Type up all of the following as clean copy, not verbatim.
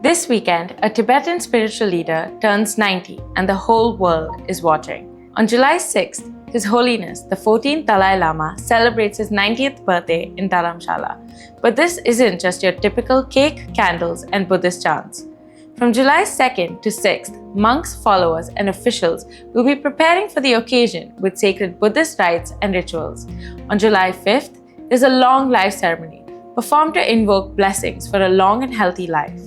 This weekend, a Tibetan spiritual leader turns 90 and the whole world is watching. On July 6th, His Holiness, the 14th Dalai Lama, celebrates his 90th birthday in Dharamshala. But this isn't just your typical cake, candles, and Buddhist chants. From July 2nd to 6th, monks, followers, and officials will be preparing for the occasion with sacred Buddhist rites and rituals. On July 5th, there's a long life ceremony performed to invoke blessings for a long and healthy life.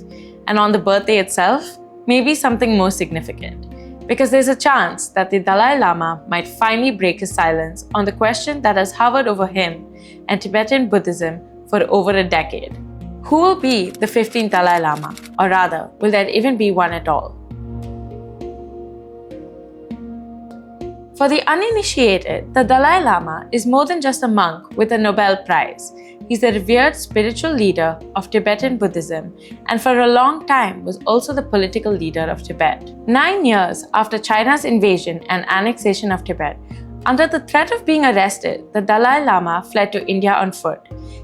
And on the birthday itself, maybe something more significant, because there's a chance that the Dalai Lama might finally break his silence on the question that has hovered over him and Tibetan Buddhism for over a decade. Who will be the 15th Dalai Lama? Or rather, will there even be one at all? For the uninitiated, the Dalai Lama is more than just a monk with a Nobel Prize. He's the revered spiritual leader of Tibetan Buddhism and for a long time was also the political leader of Tibet. 9 years after China's invasion and annexation of Tibet, under the threat of being arrested, the Dalai Lama fled to India on foot.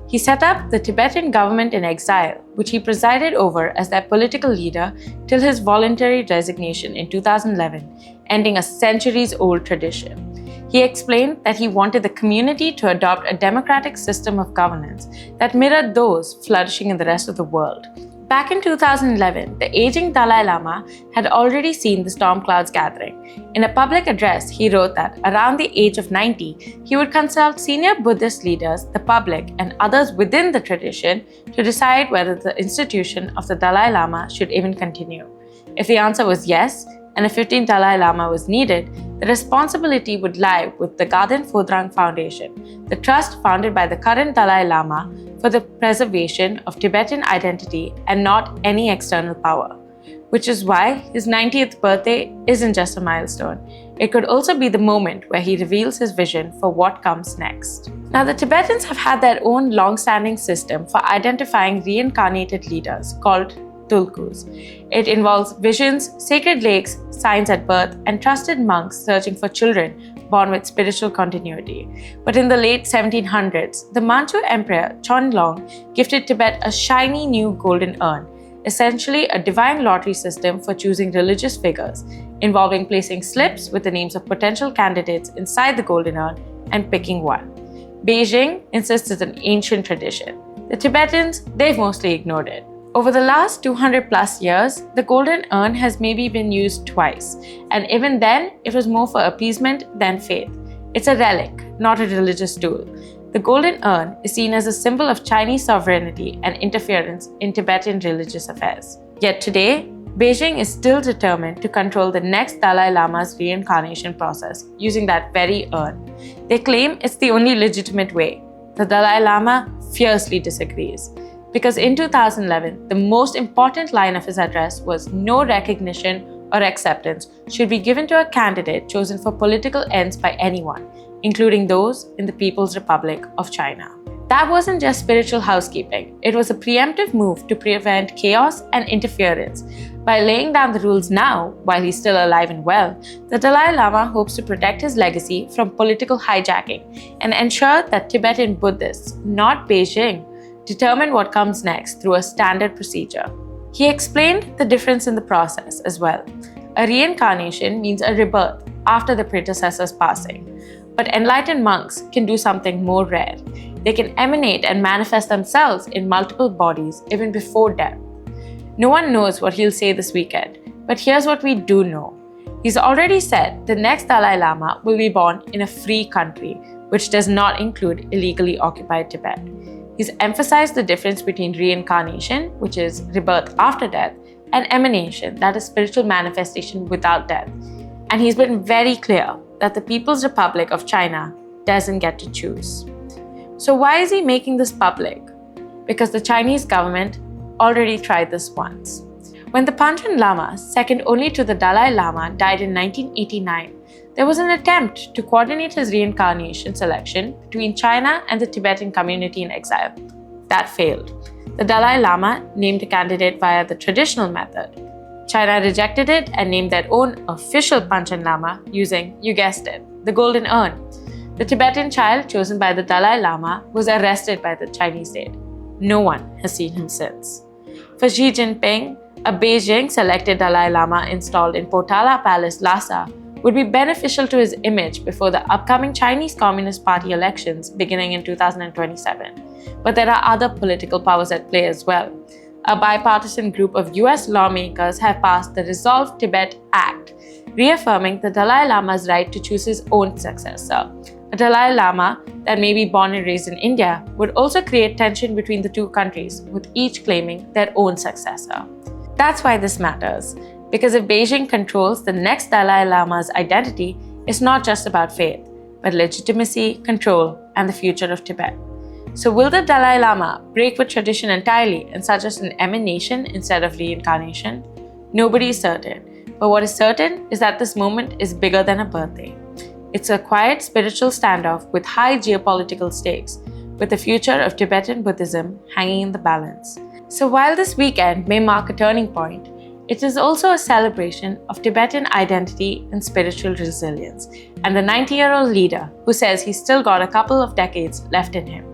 He set up the Tibetan government in exile, which he presided over as their political leader till his voluntary resignation in 2011, ending a centuries-old tradition. He explained that he wanted the community to adopt a democratic system of governance that mirrored those flourishing in the rest of the world. Back in 2011, the aging Dalai Lama had already seen the storm clouds gathering. In a public address, he wrote that around the age of 90, he would consult senior Buddhist leaders, the public, and others within the tradition to decide whether the institution of the Dalai Lama should even continue. If the answer was yes, and a 15th Dalai Lama was needed, the responsibility would lie with the Garden Phodrang Foundation, the trust founded by the current Dalai Lama for the preservation of Tibetan identity and not any external power. Which is why his 90th birthday isn't just a milestone. It could also be the moment where he reveals his vision for what comes next. Now, the Tibetans have had their own long-standing system for identifying reincarnated leaders called tulkus. It involves visions, sacred lakes, signs at birth, and trusted monks searching for children born with spiritual continuity. But in the late 1700s, the Manchu Emperor Chonlong gifted Tibet a shiny new golden urn, essentially a divine lottery system for choosing religious figures, involving placing slips with the names of potential candidates inside the golden urn and picking one. Beijing insists it's an ancient tradition. The Tibetans, they've mostly ignored it. Over the last 200 plus years, the golden urn has maybe been used twice, and even then, it was more for appeasement than faith. It's a relic, not a religious tool. The golden urn is seen as a symbol of Chinese sovereignty and interference in Tibetan religious affairs. Yet today, Beijing is still determined to control the next Dalai Lama's reincarnation process using that very urn. They claim it's the only legitimate way. The Dalai Lama fiercely disagrees. Because in 2011, the most important line of his address was no recognition or acceptance should be given to a candidate chosen for political ends by anyone, including those in the People's Republic of China. That wasn't just spiritual housekeeping, it was a preemptive move to prevent chaos and interference. By laying down the rules now, while he's still alive and well, the Dalai Lama hopes to protect his legacy from political hijacking and ensure that Tibetan Buddhists, not Beijing, determine what comes next through a standard procedure. He explained the difference in the process as well. A reincarnation means a rebirth after the predecessor's passing. But enlightened monks can do something more rare. They can emanate and manifest themselves in multiple bodies even before death. No one knows what he'll say this weekend, but here's what we do know. He's already said the next Dalai Lama will be born in a free country, which does not include illegally occupied Tibet. He's emphasized the difference between reincarnation, which is rebirth after death, and emanation, that is spiritual manifestation without death. And he's been very clear that the People's Republic of China doesn't get to choose. So why is he making this public? Because the Chinese government already tried this once. When the Panchen Lama, second only to the Dalai Lama, died in 1989, there was an attempt to coordinate his reincarnation selection between China and the Tibetan community in exile. That failed. The Dalai Lama named a candidate via the traditional method. China rejected it and named their own official Panchen Lama using, you guessed it, the golden urn. The Tibetan child chosen by the Dalai Lama was arrested by the Chinese state. No one has seen him since. For Xi Jinping, A Beijing-selected Dalai Lama installed in Potala Palace, Lhasa, would be beneficial to his image before the upcoming Chinese Communist Party elections beginning in 2027. But there are other political powers at play as well. A bipartisan group of US lawmakers have passed the Resolve Tibet Act, reaffirming the Dalai Lama's right to choose his own successor. A Dalai Lama that may be born and raised in India would also create tension between the two countries, with each claiming their own successor. That's why this matters, because if Beijing controls the next Dalai Lama's identity, it's not just about faith, but legitimacy, control, and the future of Tibet. So will the Dalai Lama break with tradition entirely and suggest an emanation instead of reincarnation? Nobody is certain, but what is certain is that this moment is bigger than a birthday. It's a quiet spiritual standoff with high geopolitical stakes, with the future of Tibetan Buddhism hanging in the balance. So while this weekend may mark a turning point, it is also a celebration of Tibetan identity and spiritual resilience, and the 90-year-old leader who says he's still got a couple of decades left in him.